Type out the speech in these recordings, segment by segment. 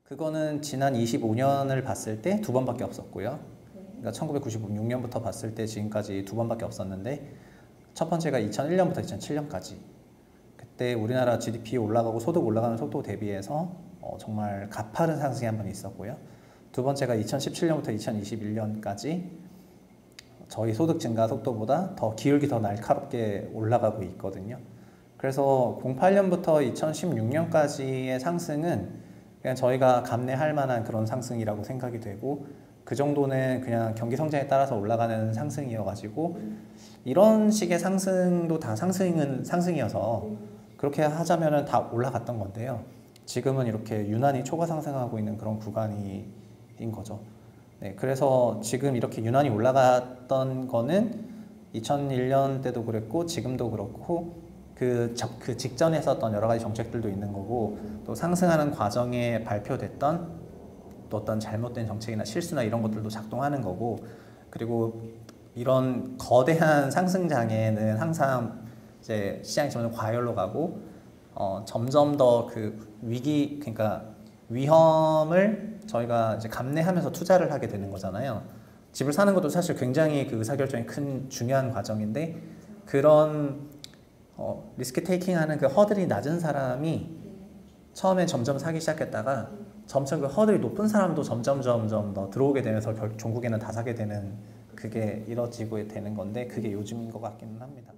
그거는 지난 25년을 봤을 때 두 번밖에 없었고요. 그러니까 1996년부터 봤을 때 지금까지 두 번밖에 없었는데, 첫 번째가 2001년부터 2007년까지. 그때 우리나라 GDP 올라가고 소득 올라가는 속도 대비해서 정말 가파른 상승이 한 번 있었고요. 두 번째가 2017년부터 2021년까지 저희 소득 증가 속도보다 더 기울기 더 날카롭게 올라가고 있거든요. 그래서 08년부터 2016년까지의 상승은 그냥 저희가 감내할 만한 그런 상승이라고 생각이 되고, 그 정도는 그냥 경기 성장에 따라서 올라가는 상승이어가지고, 이런 식의 상승도 다 상승이어서 그렇게 하자면은 다 올라갔던 건데요. 지금은 이렇게 유난히 초과 상승하고 있는 그런 구간인 거죠. 네, 그래서 지금 이렇게 유난히 올라갔던 거는 2001년 때도 그랬고 지금도 그렇고 그 직전에 썼던 여러 가지 정책들도 있는 거고, 또 상승하는 과정에 발표됐던 또 어떤 잘못된 정책이나 실수나 이런 것들도 작동하는 거고, 그리고 이런 거대한 상승장에는 항상 이제 시장이 점점 과열로 가고 점점 더 그 그러니까 위험을 저희가 이제 감내하면서 투자를 하게 되는 거잖아요. 집을 사는 것도 사실 굉장히 그 의사결정이 큰 중요한 과정인데, 그런 리스크 테이킹하는 그 허들이 낮은 사람이 처음에 점점 사기 시작했다가 점점 그 허들이 높은 사람도 점점 더 들어오게 되면서 종국에는 다 사게 되는, 그게 이뤄지고 되는 건데, 그게 요즘인 것 같기는 합니다.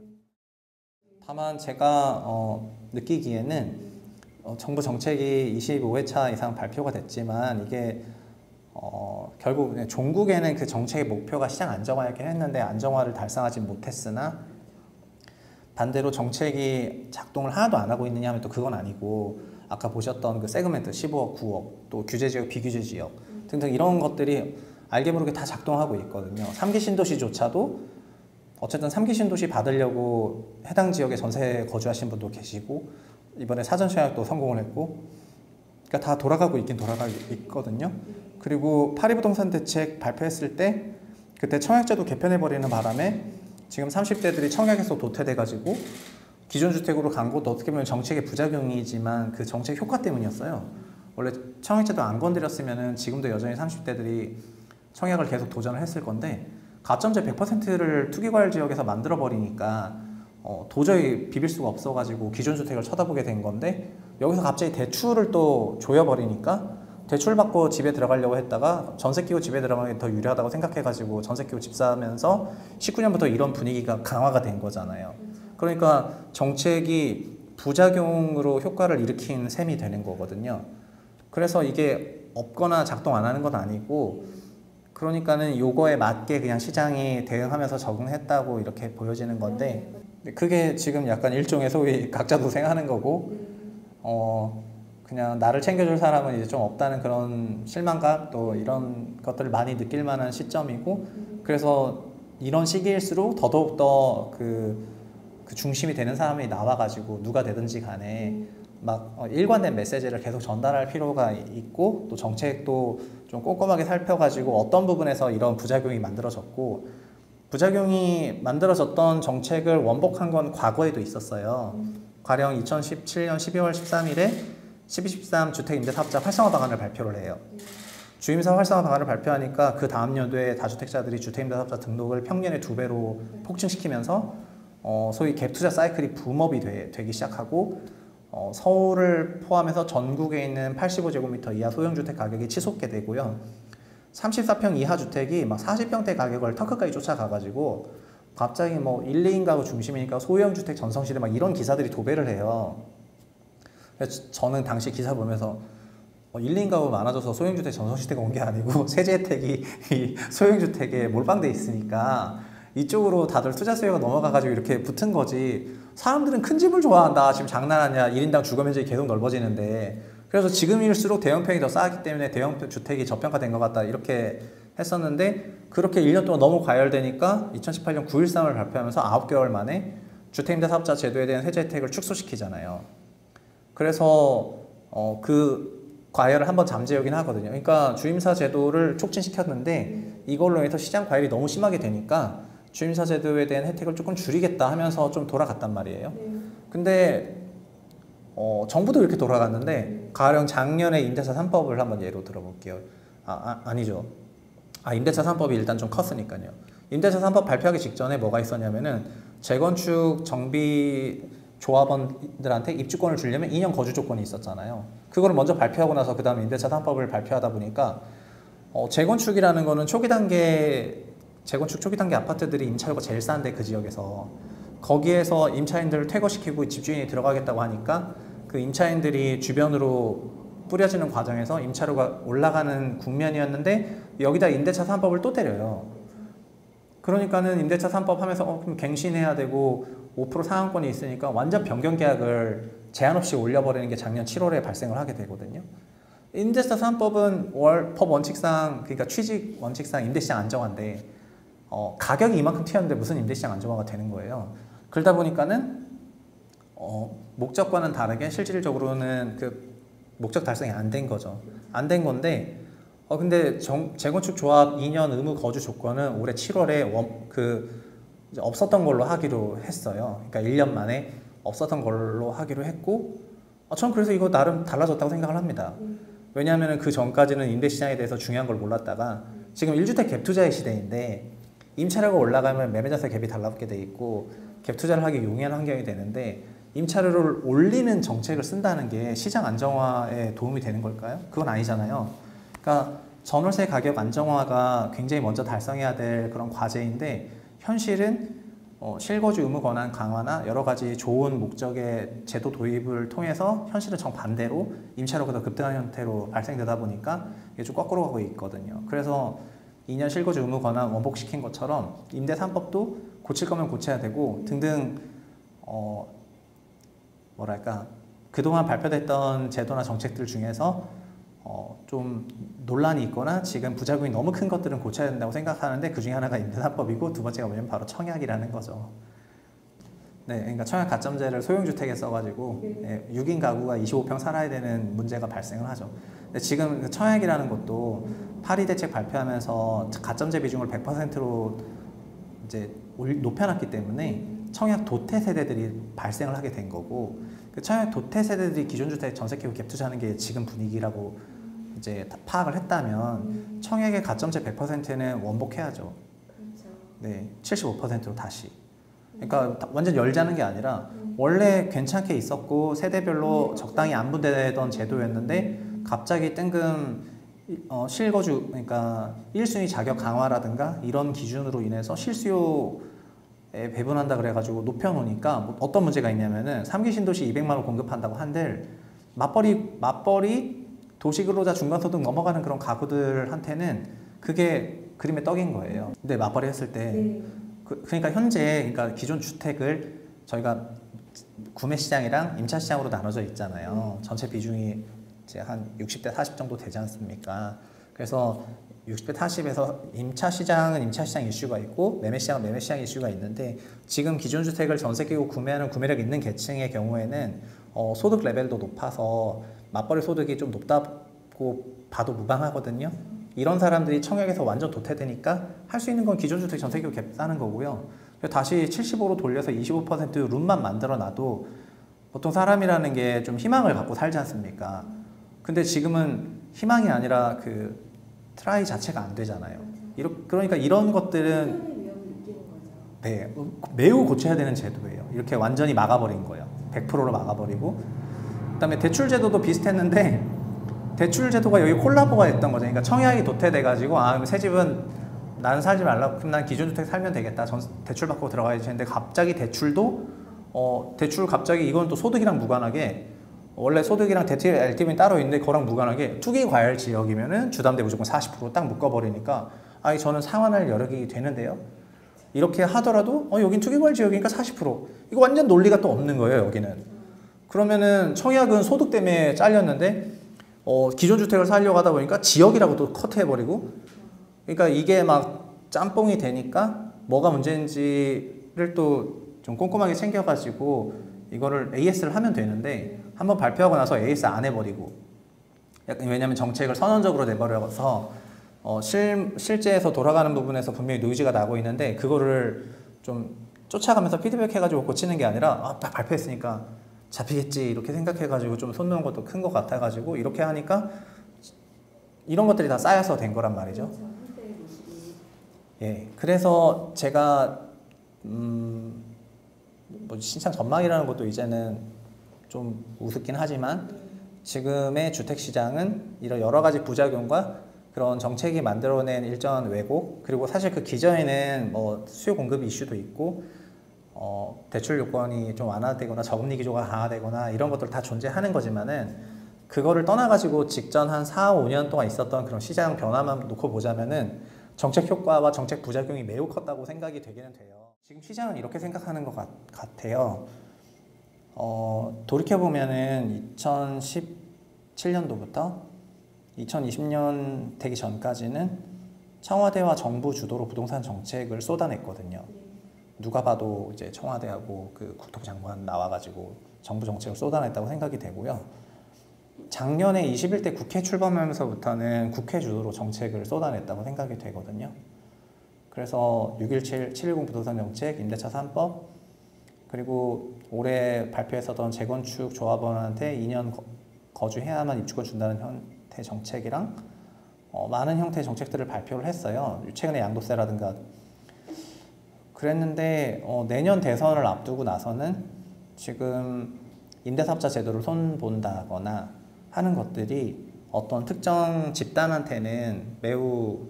다만 제가 느끼기에는 정부 정책이 25회차 이상 발표가 됐지만 이게 결국 종국에는 그 정책의 목표가 시장 안정화였긴 했는데 안정화를 달성하지 못했으나, 반대로 정책이 작동을 하나도 안 하고 있느냐 하면 또 그건 아니고, 아까 보셨던 그 세그멘트 15억, 9억, 또 규제지역, 비규제지역 등등 이런 것들이 알게 모르게 다 작동하고 있거든요. 3기 신도시조차도 어쨌든 3기 신도시 받으려고 해당 지역에 전세 거주하신 분도 계시고, 이번에 사전 청약도 성공을 했고, 그러니까 다 돌아가고 있거든요. 그리고 파리부동산 대책 발표했을 때 그때 청약제도 개편해버리는 바람에 지금 30대들이 청약에서 도태돼가지고 기존 주택으로 간 것도 어떻게 보면 정책의 부작용이지만 그 정책 효과 때문이었어요. 원래 청약제도 안 건드렸으면 지금도 여전히 30대들이 청약을 계속 도전을 했을 건데, 가점제 100%를 투기과열 지역에서 만들어버리니까 도저히 비빌 수가 없어가지고 기존 주택을 쳐다보게 된 건데, 여기서 갑자기 대출을 또 조여버리니까 대출 받고 집에 들어가려고 했다가 전세 끼고 집에 들어가는 게 더 유리하다고 생각해가지고 전세 끼고 집 사면서 19년부터 이런 분위기가 강화가 된 거잖아요. 그러니까 정책이 부작용으로 효과를 일으킨 셈이 되는 거거든요. 그래서 이게 없거나 작동 안 하는 건 아니고, 그러니까는 요거에 맞게 그냥 시장이 대응하면서 적응했다고 이렇게 보여지는 건데, 그게 지금 약간 일종의 소위 각자 도생하는 거고, 그냥 나를 챙겨줄 사람은 이제 좀 없다는 그런 실망감, 또 이런 것들을 많이 느낄 만한 시점이고, 그래서 이런 시기일수록 더더욱더 그 중심이 되는 사람이 나와가지고 누가 되든지 간에 막 일관된 메시지를 계속 전달할 필요가 있고, 또 정책도 좀 꼼꼼하게 살펴가지고 어떤 부분에서 이런 부작용이 만들어졌고, 부작용이 만들어졌던 정책을 원복한 건 과거에도 있었어요. 가령 2017년 12월 13일에 12.13 주택임대사업자 활성화 방안을 발표를 해요. 주임사 활성화 방안을 발표하니까 그 다음 연도에 다주택자들이 주택임대사업자 등록을 평년에 2배로 폭증시키면서 소위 갭투자 사이클이 붐업이 되기 시작하고, 서울을 포함해서 전국에 있는 85제곱미터 이하 소형주택 가격이 치솟게 되고요. 34평 이하 주택이 막 40평대 가격을 터크까지 쫓아가가지고 갑자기 뭐 1, 2인 가구 중심이니까 소형주택 전성시대 막 이런 기사들이 도배를 해요. 그래서 저는 당시 기사 보면서 1, 2인 가구 많아져서 소형주택 전성시대가 온 게 아니고 세제 혜택이 이 소형주택에 몰빵돼 있으니까 이쪽으로 다들 투자 수요가 넘어가가지고 이렇게 붙은 거지, 사람들은 큰 집을 좋아한다, 지금 장난하냐, 1인당 주거면적이 계속 넓어지는데, 그래서 지금일수록 대형평이 더 싸기 때문에 대형 주택이 저평가된 것 같다 이렇게 했었는데, 그렇게 1년 동안 너무 과열되니까 2018년 9.13을 발표하면서 9개월 만에 주택임대사업자 제도에 대한 세제 혜택을 축소시키잖아요. 그래서 그 과열을 한번 잠재우긴 하거든요. 그러니까 주임사 제도를 촉진시켰는데 이걸로 해서 시장 과열이 너무 심하게 되니까 주임사 제도에 대한 혜택을 조금 줄이겠다 하면서 좀 돌아갔단 말이에요. 근데 정부도 이렇게 돌아갔는데 가령 작년에 임대차 3법을 한번 예로 들어볼게요. 아니죠. 임대차 3법이 일단 좀 컸으니까요. 임대차 3법 발표하기 직전에 뭐가 있었냐면은 재건축 정비 조합원들한테 입주권을 주려면 2년 거주 조건이 있었잖아요. 그거를 먼저 발표하고 나서 그 다음에 임대차 3법을 발표하다 보니까 재건축이라는 거는 재건축 초기 단계 아파트들이 임차료가 제일 싼데 그 지역에서 거기에서 임차인들을 퇴거시키고 집주인이 들어가겠다고 하니까 그 임차인들이 주변으로 뿌려지는 과정에서 임차료가 올라가는 국면이었는데 여기다 임대차 3법을 또 때려요. 그러니까는 임대차 3법 하면서 그럼 갱신해야 되고 5% 상한권이 있으니까 완전 변경 계약을 제한 없이 올려버리는 게 작년 7월에 발생을 하게 되거든요. 임대차 3법은 법 원칙상 그러니까 취직 원칙상 임대시장 안정화인데 가격이 이만큼 튀었는데 무슨 임대시장 안정화가 되는 거예요. 그러다 보니까는 목적과는 다르게 실질적으로는 그 목적 달성이 안 된 거죠. 안 된 건데 근데 재건축 조합 2년 의무 거주 조건은 올해 7월에 이제 없었던 걸로 하기로 했어요. 그러니까 1년 만에 없었던 걸로 하기로 했고 전 그래서 이거 나름 달라졌다고 생각을 합니다. 왜냐하면 그 전까지는 임대시장에 대해서 중요한 걸 몰랐다가 지금 1주택 갭 투자의 시대인데 임차료가 올라가면 매매자세 갭이 달라붙게 돼 있고 갭 투자를 하기 용이한 환경이 되는데 임차료를 올리는 정책을 쓴다는 게 시장 안정화에 도움이 되는 걸까요? 그건 아니잖아요. 그러니까 전월세 가격 안정화가 굉장히 먼저 달성해야 될 그런 과제인데 현실은 실거주 의무 권한 강화나 여러 가지 좋은 목적의 제도 도입을 통해서 현실은 정반대로 임차료가 더 급등한 형태로 발생되다 보니까 이게 좀 거꾸로 가고 있거든요. 그래서 2년 실거주 의무 권한 원복시킨 것처럼 임대 3법도 고칠 거면 고쳐야 되고 등등 뭐랄까 그동안 발표됐던 제도나 정책들 중에서 좀 논란이 있거나 지금 부작용이 너무 큰 것들은 고쳐야 된다고 생각하는데 그 중에 하나가 임대사법이고 두 번째가 뭐냐면 바로 청약이라는 거죠. 네, 그러니까 청약 가점제를 소형주택에 써가지고 6인 가구가 25평 살아야 되는 문제가 발생을 하죠. 근데 지금 그 청약이라는 것도 파리 대책 발표하면서 가점제 비중을 100%로 이제 높여놨기 때문에 청약 도태 세대들이 발생을 하게 된 거고 그 청약 도태 세대들이 기존주택 전세 끼고 갭 투자하는 게 지금 분위기라고 이제 파악을 했다면 청약의 가점제 100%는 원복해야죠. 그렇죠. 네, 75%로 다시. 그러니까 완전 열자는 게 아니라 원래 괜찮게 있었고 세대별로 적당히 안분되던 제도였는데 갑자기 뜬금 실거주 그러니까 1순위 자격 강화라든가 이런 기준으로 인해서 실수요에 배분한다 그래가지고 높여놓으니까 뭐 어떤 문제가 있냐면은 3기 신도시 200만 원 공급한다고 한들 맞벌이 도시근로자 중간소득 넘어가는 그런 가구들한테는 그게 그림의 떡인 거예요. 근데 맞벌이 했을 때 그러니까 현재 그러니까 기존 주택을 저희가 구매 시장이랑 임차 시장으로 나눠져 있잖아요. 전체 비중이 이제 한 60대 40 정도 되지 않습니까? 그래서 60대 40에서 임차 시장은 임차 시장 이슈가 있고 매매 시장은 매매 시장 이슈가 있는데 지금 기존 주택을 전세 끼고 구매하는 구매력 있는 계층의 경우에는 소득 레벨도 높아서 맞벌이 소득이 좀 높다고 봐도 무방하거든요. 이런 사람들이 청약에서 완전 도태되니까 할 수 있는 건 기존 주택 전세 끼고 갭 싸는 거고요. 다시 75로 돌려서 25% 룸만 만들어 놔도 보통 사람이라는 게 좀 희망을 갖고 살지 않습니까? 근데 지금은 희망이 아니라 그 트라이 자체가 안 되잖아요. 그러니까 이런 것들은 네, 매우 고쳐야 되는 제도예요. 이렇게 완전히 막아버린 거예요. 100%로 막아버리고 그다음에 대출 제도도 비슷했는데 대출 제도가 여기 콜라보가 됐던 거죠. 그러니까 청약이 도태돼가지고 새 집은 나는 살지 말라고 그럼 난 기존주택 살면 되겠다. 대출 받고 들어가야지 했는데 갑자기 대출도 대출 갑자기 이건 또 소득이랑 무관하게 원래 소득이랑 대출 LTV는 따로 있는데 그거랑 무관하게 투기 과열 지역이면은 주담대 무조건 40% 딱 묶어버리니까 저는 상환할 여력이 되는데요. 이렇게 하더라도 여긴 투기 과열 지역이니까 40% 이거 완전 논리가 또 없는 거예요. 여기는 그러면은 청약은 소득 때문에 잘렸는데 기존 주택을 살려고 하다 보니까 지역이라고 또 커트해버리고 그러니까 이게 막 짬뽕이 되니까 뭐가 문제인지를 또 좀 꼼꼼하게 챙겨가지고 이거를 AS를 하면 되는데 한번 발표하고 나서 AS 안 해버리고 왜냐면 정책을 선언적으로 내버려서 실제에서 돌아가는 부분에서 분명히 노이즈가 나고 있는데 그거를 좀 쫓아가면서 피드백 해가지고 고치는 게 아니라 딱 발표했으니까 잡히겠지 이렇게 생각해가지고 좀 손 놓은 것도 큰 것 같아가지고 이렇게 하니까 이런 것들이 다 쌓여서 된 거란 말이죠. 예, 그래서 제가 뭐 시장 전망이라는 것도 이제는 좀 우습긴 하지만 지금의 주택시장은 이런 여러 가지 부작용과 그런 정책이 만들어낸 일정한 왜곡, 그리고 사실 그 기저에는 뭐 수요 공급 이슈도 있고 대출 요건이 좀 완화되거나 저금리 기조가 강화되거나 이런 것들 다 존재하는 거지만은 그거를 떠나가지고 직전 한 4, 5년 동안 있었던 그런 시장 변화만 놓고 보자면은 정책 효과와 정책 부작용이 매우 컸다고 생각이 되기는 돼요. 지금 시장은 이렇게 생각하는 것 같아요. 돌이켜보면은 2017년도부터 2020년 되기 전까지는 청와대와 정부 주도로 부동산 정책을 쏟아냈거든요. 누가 봐도 이제 청와대하고 그 국토부 장관 나와가지고 정부 정책을 쏟아냈다고 생각이 되고요. 작년에 21대 국회 출범하면서부터는 국회 주도로 정책을 쏟아냈다고 생각이 되거든요. 그래서 6.17, 7.10 부동산 정책, 임대차 3법, 그리고 올해 발표했었던 재건축 조합원한테 2년 거주해야만 입주권 준다는 형태 정책이랑 많은 형태의 정책들을 발표를 했어요. 최근에 양도세라든가. 그랬는데 내년 대선을 앞두고 나서는 지금 임대사업자 제도를 손본다거나 하는 것들이 어떤 특정 집단한테는 매우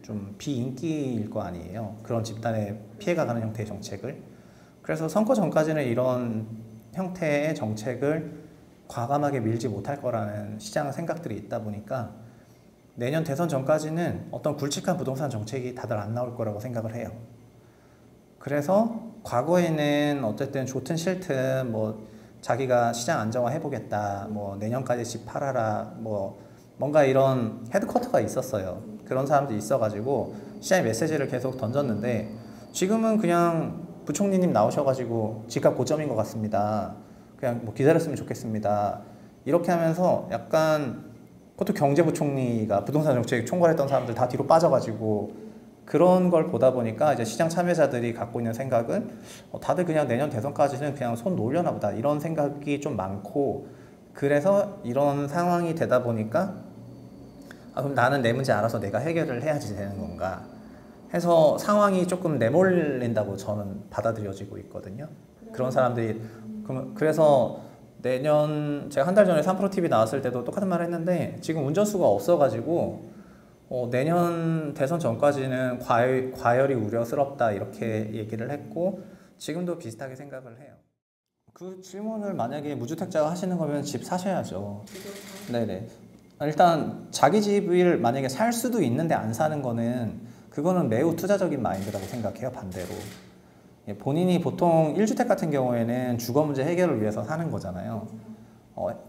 좀 비인기일 거 아니에요. 그런 집단에 피해가 가는 형태의 정책을. 그래서 선거 전까지는 이런 형태의 정책을 과감하게 밀지 못할 거라는 시장 생각들이 있다 보니까 내년 대선 전까지는 어떤 굵직한 부동산 정책이 다들 안 나올 거라고 생각을 해요. 그래서 과거에는 어쨌든 좋든 싫든 뭐 자기가 시장 안정화 해보겠다, 뭐 내년까지 집 팔아라, 뭐 뭔가 이런 헤드쿼터가 있었어요. 그런 사람들이 있어가지고 시장에 메시지를 계속 던졌는데 지금은 그냥 부총리님 나오셔가지고 집값 고점인 것 같습니다. 그냥 뭐 기다렸으면 좋겠습니다. 이렇게 하면서 약간 그것도 경제부총리가 부동산 정책 총괄했던 사람들 다 뒤로 빠져가지고 그런 걸 보다 보니까 이제 시장 참여자들이 갖고 있는 생각은 다들 그냥 내년 대선까지는 그냥 손 놓으려나 보다 이런 생각이 좀 많고 그래서 이런 상황이 되다 보니까 그럼 나는 내 문제 알아서 내가 해결을 해야지 되는 건가 해서 상황이 조금 내몰린다고 저는 받아들여지고 있거든요. 그런 사람들이 그래서 내년 제가 한 달 전에 3프로TV 나왔을 때도 똑같은 말 했는데 지금 운전수가 없어가지고 내년 대선 전까지는 과열이 우려스럽다 이렇게 얘기를 했고 지금도 비슷하게 생각을 해요. 그 질문을 만약에 무주택자가 하시는 거면 집 사셔야죠. 네네. 일단 자기 집을 만약에 살 수도 있는데 안 사는 거는 그거는 매우 투자적인 마인드라고 생각해요. 반대로. 본인이 보통 1주택 같은 경우에는 주거 문제 해결을 위해서 사는 거잖아요.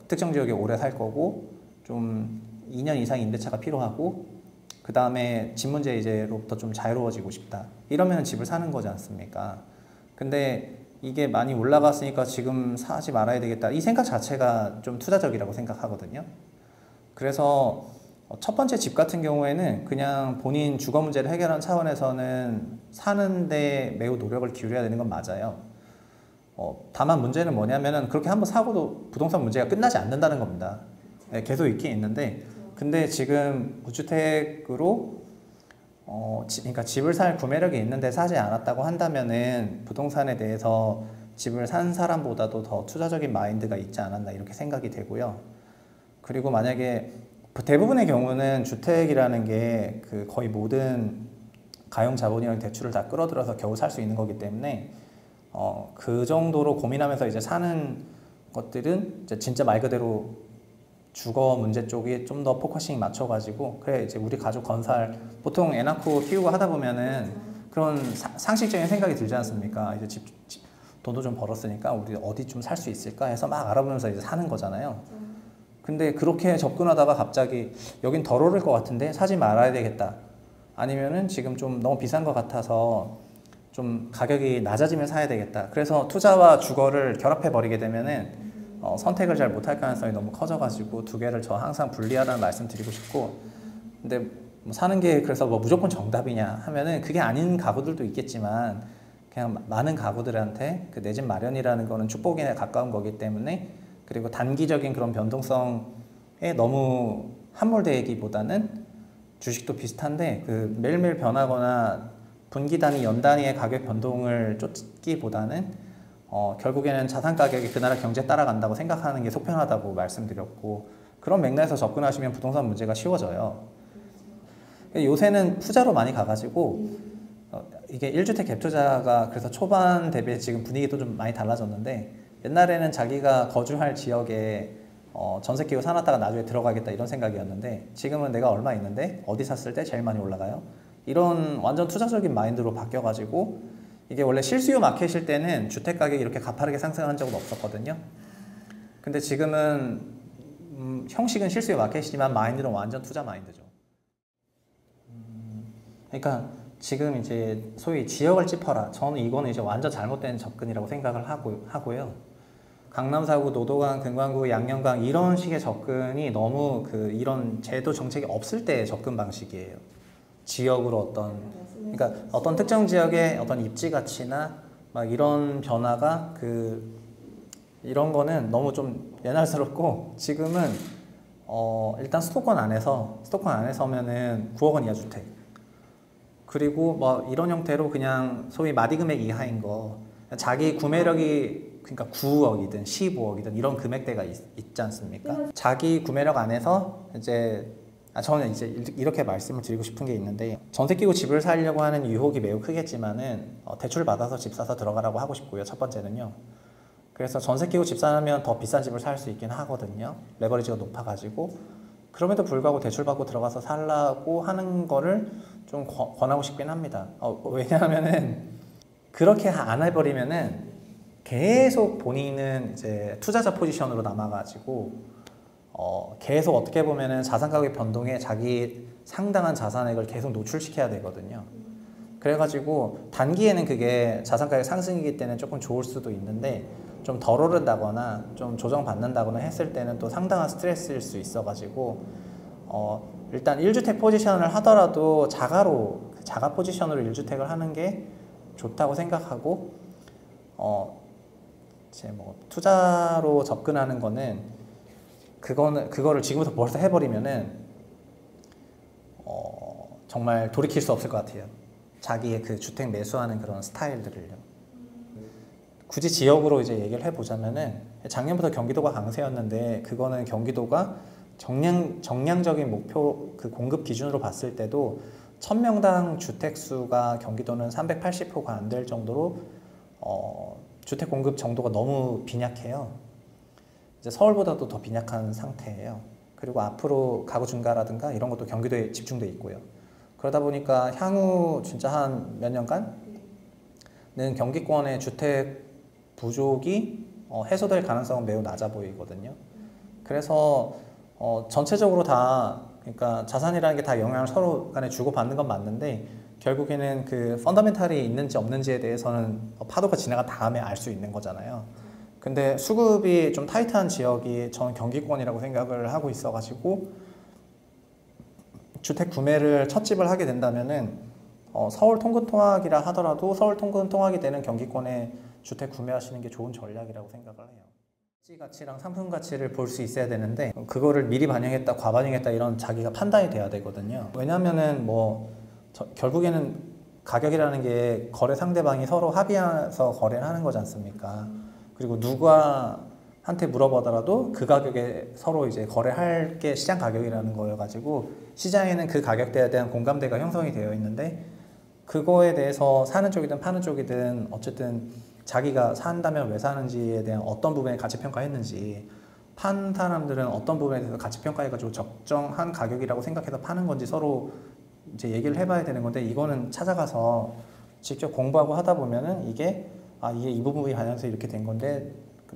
특정 지역에 오래 살 거고 좀 2년 이상 임대차가 필요하고 그 다음에 집 문제 이제로부터 좀 자유로워지고 싶다. 이러면 집을 사는 거지 않습니까? 근데 이게 많이 올라갔으니까 지금 사지 말아야 되겠다. 이 생각 자체가 좀 투자적이라고 생각하거든요. 그래서 첫 번째 집 같은 경우에는 그냥 본인 주거 문제를 해결하는 차원에서는 사는데 매우 노력을 기울여야 되는 건 맞아요. 다만 문제는 뭐냐면은 그렇게 한번 사고도 부동산 문제가 끝나지 않는다는 겁니다. 네, 계속 있긴 있는데 근데 지금 무주택으로 그러니까 집을 살 구매력이 있는데 사지 않았다고 한다면은 부동산에 대해서 집을 산 사람보다도 더 투자적인 마인드가 있지 않았나 이렇게 생각이 되고요. 그리고 만약에 대부분의 경우는 주택이라는 게 그 거의 모든 가용 자본이랑 대출을 다 끌어들여서 겨우 살 수 있는 거기 때문에 그 정도로 고민하면서 이제 사는 것들은 이제 진짜 말 그대로 주거 문제 쪽에 좀 더 포커싱 맞춰가지고 그래 이제 우리 가족 건설 보통 애 낳고 키우고 하다 보면은 그런 상식적인 생각이 들지 않습니까? 이제 돈도 좀 벌었으니까 우리 어디 좀 살 수 있을까 해서 막 알아보면서 이제 사는 거잖아요. 근데 그렇게 접근하다가 갑자기 여긴 덜 오를 것 같은데 사지 말아야 되겠다. 아니면은 지금 좀 너무 비싼 것 같아서 좀 가격이 낮아지면 사야 되겠다. 그래서 투자와 주거를 결합해 버리게 되면은 선택을 잘 못할 가능성이 너무 커져가지고 두 개를 저 항상 분리하라는 말씀 드리고 싶고 근데 뭐 사는 게 그래서 뭐 무조건 정답이냐 하면은 그게 아닌 가구들도 있겠지만 그냥 많은 가구들한테 그 내 집 마련이라는 거는 축복에 가까운 거기 때문에, 그리고 단기적인 그런 변동성에 너무 함몰되기보다는 주식도 비슷한데 그 매일매일 변하거나 분기 단위, 연 단위의 가격 변동을 쫓기보다는 결국에는 자산 가격이 그 나라 경제에 따라간다고 생각하는 게 속편하다고 말씀드렸고, 그런 맥락에서 접근하시면 부동산 문제가 쉬워져요. 요새는 투자로 많이 가가지고 이게 1주택 갭 투자가 그래서 초반 대비 지금 분위기도 좀 많이 달라졌는데, 옛날에는 자기가 거주할 지역에 전세 끼고 사놨다가 나중에 들어가겠다 이런 생각이었는데, 지금은 내가 얼마 있는데 어디 샀을 때 제일 많이 올라가요? 이런 완전 투자적인 마인드로 바뀌어가지고, 이게 원래 실수요 마켓일 때는 주택 가격이 이렇게 가파르게 상승한 적은 없었거든요. 근데 지금은 형식은 실수요 마켓이지만 마인드는 완전 투자 마인드죠. 그러니까 지금 이제 소위 지역을 짚어라, 저는 이거는 이제 완전 잘못된 접근이라고 생각을 하고요. 강남 4구, 노도강, 금강구, 양녕강 이런 식의 접근이 너무 이런 제도 정책이 없을 때의 접근 방식이에요. 지역으로 그러니까 어떤 특정 지역의 어떤 입지 가치나 막 이런 변화가 이런 거는 너무 좀 옛날스럽고, 지금은 일단 수도권 안에서면은 9억 원 이하 주택, 그리고 뭐 이런 형태로 그냥 소위 마디 금액 이하인 거, 자기 구매력이 그러니까 9억이든 15억이든 이런 금액대가 있지 않습니까? 자기 구매력 안에서 이제 저는 이제 이렇게 말씀을 드리고 싶은 게 있는데, 전세 끼고 집을 살려고 하는 유혹이 매우 크겠지만은 대출 받아서 집 사서 들어가라고 하고 싶고요. 첫 번째는요. 그래서 전세 끼고 집 사면 더 비싼 집을 살 수 있긴 하거든요. 레버리지가 높아가지고. 그럼에도 불구하고 대출 받고 들어가서 살라고 하는 거를 좀 권하고 싶긴 합니다. 왜냐하면은 그렇게 안 해버리면은 계속 본인은 이제 투자자 포지션으로 남아가지고 계속 어떻게 보면은 자산 가격 변동에 자기 상당한 자산액을 계속 노출시켜야 되거든요. 그래가지고 단기에는 그게 자산 가격 상승이기 때문에 조금 좋을 수도 있는데, 좀 덜 오른다거나 좀 조정받는다거나 했을 때는 또 상당한 스트레스일 수 있어가지고 일단 1주택 포지션을 하더라도 자가 포지션으로 1주택을 하는 게 좋다고 생각하고, 이제 뭐 투자로 접근하는 거는 그거를 지금부터 벌써 해버리면은 정말 돌이킬 수 없을 것 같아요. 자기의 그 주택 매수하는 그런 스타일들을요. 굳이 지역으로 이제 얘기를 해보자면은 작년부터 경기도가 강세였는데, 그거는 경기도가 정량적인 목표 그 공급 기준으로 봤을 때도 1000명당 주택 수가 경기도는 380호가 안 될 정도로 주택 공급 정도가 너무 빈약해요. 이제 서울보다도 더 빈약한 상태예요. 그리고 앞으로 가구 증가라든가 이런 것도 경기도에 집중돼 있고요. 그러다 보니까 향후 진짜 한 몇 년간은 경기권의 주택 부족이 해소될 가능성은 매우 낮아 보이거든요. 그래서 전체적으로 다, 그러니까 자산이라는 게 다 영향을 서로 간에 주고받는 건 맞는데, 결국에는 그 펀더멘탈이 있는지 없는지에 대해서는 파도가 지나간 다음에 알 수 있는 거잖아요. 근데 수급이 좀 타이트한 지역이 저는 경기권이라고 생각을 하고 있어가지고, 주택 구매를 첫 집을 하게 된다면은 서울 통근 통학이라 하더라도 서울 통근 통학이 되는 경기권에 주택 구매하시는 게 좋은 전략이라고 생각을 해요. 입지 가치랑 상품 가치를 볼 수 있어야 되는데, 그거를 미리 반영했다, 과반영했다 이런 자기가 판단이 돼야 되거든요. 왜냐하면은 결국에는 가격이라는 게 거래 상대방이 서로 합의해서 거래를 하는 거지 않습니까? 그리고 누구한테 물어보더라도 그 가격에 서로 이제 거래할 게 시장 가격이라는 거여가지고, 시장에는 그 가격대에 대한 공감대가 형성이 되어 있는데, 그거에 대해서 사는 쪽이든 파는 쪽이든 어쨌든 자기가 산다면 왜 사는지에 대한 어떤 부분에 가치평가했는지, 판 사람들은 어떤 부분에 대해서 가치평가해가지고 적정한 가격이라고 생각해서 파는 건지 서로 이제 얘기를 해봐야 되는 건데, 이거는 찾아가서 직접 공부하고 하다 보면은 이게 이 부분이 반영돼서 이렇게 된 건데,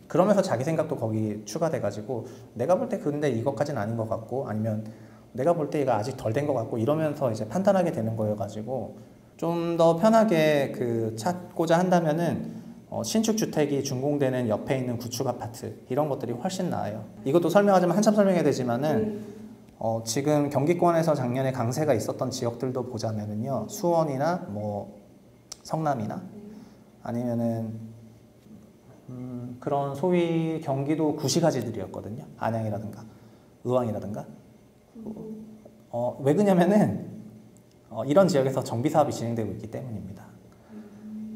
그러면서 자기 생각도 거기 추가돼가지고 내가 볼 때 근데 이것까지는 아닌 것 같고, 아니면 내가 볼 때 이거 아직 덜 된 것 같고, 이러면서 이제 판단하게 되는 거여가지고 좀 더 편하게 찾고자 한다면은 신축 주택이 준공되는 옆에 있는 구축 아파트 이런 것들이 훨씬 나아요. 이것도 설명하자면 한참 설명해야 되지만은 지금 경기권에서 작년에 강세가 있었던 지역들도 보자면은요, 수원이나 뭐 성남이나 아니면은 그런 소위 경기도 구시가지들이었거든요. 안양이라든가 의왕이라든가. 왜 그러냐면은 이런 지역에서 정비 사업이 진행되고 있기 때문입니다.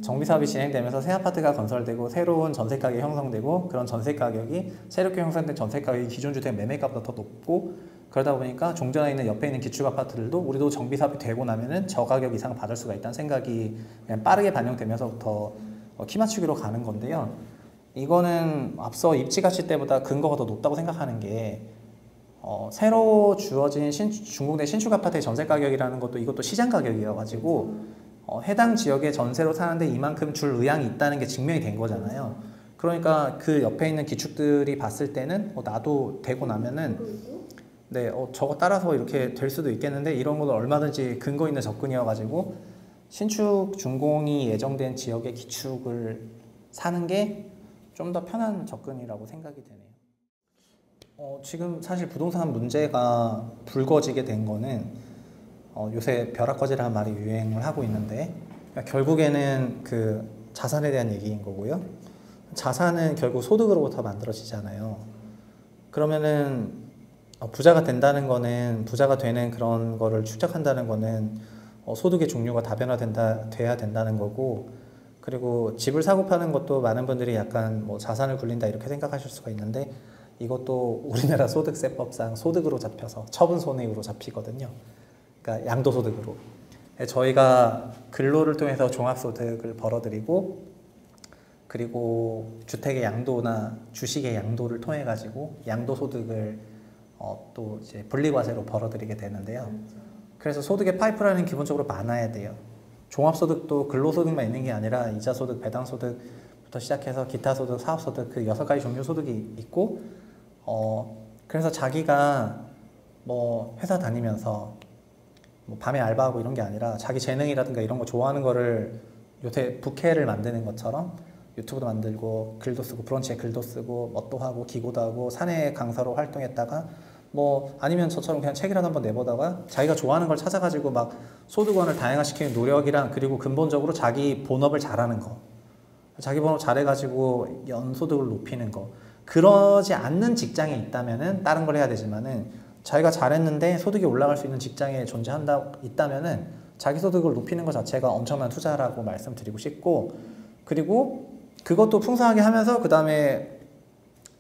정비 사업이 진행되면서 새 아파트가 건설되고 새로운 전세 가격이 형성되고 그런 전세 가격이 새롭게 형성된 전세 가격이 기존 주택 매매가보다 더 높고 그러다 보니까 종전에 있는 옆에 있는 기축 아파트들도 우리도 정비 사업이 되고 나면은 저 가격 이상 받을 수가 있다는 생각이 그냥 빠르게 반영되면서부터 키 맞추기로 가는 건데요. 이거는 앞서 입지 가치 때보다 근거가 더 높다고 생각하는 게 새로 주어진 중공대 신축 아파트의 전세 가격이라는 것도 이것도 시장 가격이어가지고 해당 지역의 전세로 사는데 이만큼 줄 의향이 있다는 게 증명이 된 거잖아요. 그러니까 그 옆에 있는 기축들이 봤을 때는 나도 되고 나면은 네, 저거 따라서 이렇게 될 수도 있겠는데 이런 것도 얼마든지 근거 있는 접근이어가지고 신축 준공이 예정된 지역의 기축을 사는 게 좀 더 편한 접근이라고 생각이 되네요. 지금 사실 부동산 문제가 불거지게 된 거는 요새 벼락거지라는 말이 유행을 하고 있는데 그러니까 결국에는 그 자산에 대한 얘기인 거고요. 자산은 결국 소득으로부터 만들어지잖아요. 그러면은 부자가 된다는 거는 부자가 되는 그런 거를 축적한다는 거는 소득의 종류가 돼야 된다는 거고 그리고 집을 사고 파는 것도 많은 분들이 약간 뭐 자산을 굴린다 이렇게 생각하실 수가 있는데 이것도 우리나라 소득세법상 소득으로 잡혀서 처분 손해로 잡히거든요. 그러니까 양도소득으로. 저희가 근로를 통해서 종합소득을 벌어들이고 그리고 주택의 양도나 주식의 양도를 통해 가지고 양도소득을 또 이제 분리과세로 벌어들이게 되는데요. 그래서 소득의 파이프라인은 기본적으로 많아야 돼요. 종합소득도 근로소득만 있는 게 아니라 이자소득, 배당소득부터 시작해서 기타소득, 사업소득 그 6가지 종류 소득이 있고 그래서 자기가 뭐 회사 다니면서 뭐 밤에 알바하고 이런 게 아니라 자기 재능이라든가 이런 거 좋아하는 거를 요새 부캐를 만드는 것처럼 유튜브도 만들고 글도 쓰고 브런치에 글도 쓰고 뭣도 하고 기고도 하고 사내 강사로 활동했다가 뭐 아니면 저처럼 그냥 책이라도 한번 내보다가 자기가 좋아하는 걸 찾아가지고 막 소득원을 다양화시키는 노력이랑 그리고 근본적으로 자기 본업을 잘하는 거 자기 본업 잘해가지고 연소득을 높이는 거 그러지 않는 직장에 있다면은 다른 걸 해야 되지만은 자기가 잘했는데 소득이 올라갈 수 있는 직장에 있다면은 자기 소득을 높이는 것 자체가 엄청난 투자라고 말씀드리고 싶고 그리고 그것도 풍성하게 하면서 그 다음에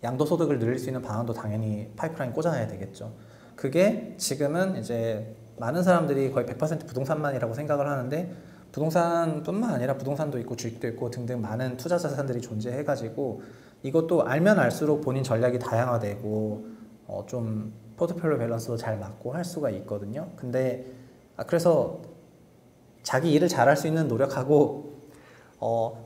양도소득을 늘릴 수 있는 방안도 당연히 파이프라인 꽂아야 되겠죠. 그게 지금은 이제 많은 사람들이 거의 100% 부동산만이라고 생각을 하는데 부동산뿐만 아니라 부동산도 있고 주식도 있고 등등 많은 투자 자산들이 존재해가지고 이것도 알면 알수록 본인 전략이 다양화되고 좀 포트폴리오 밸런스도 잘 맞고 할 수가 있거든요. 근데 그래서 자기 일을 잘할 수 있는 노력하고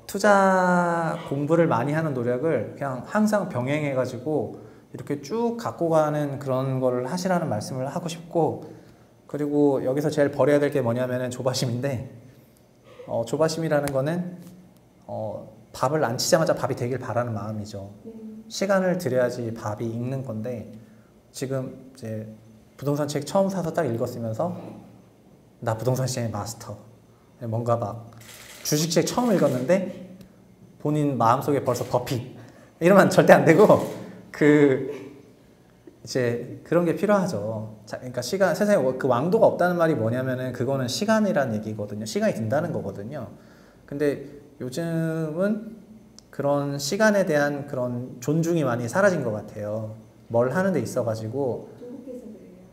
투자 공부를 많이 하는 노력을 그냥 항상 병행해가지고 이렇게 쭉 갖고 가는 그런 거를 하시라는 말씀을 하고 싶고 그리고 여기서 제일 버려야 될 게 뭐냐면은 조바심인데 조바심이라는 거는 밥을 안 치자마자 밥이 되길 바라는 마음이죠. 시간을 들여야지 밥이 익는 건데 지금 이제 부동산 책 처음 사서 딱 읽었으면서 나 부동산 시장의 마스터 뭔가 막 주식책 처음 읽었는데 본인 마음속에 벌써 버핏 이러면 절대 안 되고 이제 그런 게 필요하죠. 그러니까 세상에 그 왕도가 없다는 말이 뭐냐면은 그거는 시간이란 얘기거든요. 시간이 든다는 거거든요. 근데 요즘은 그런 시간에 대한 그런 존중이 많이 사라진 것 같아요. 뭘 하는 데 있어가지고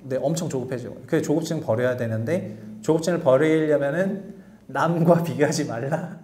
네, 엄청 조급해져. 그 조급증 버려야 되는데 조급증을 버리려면은 남과 비교하지 말라.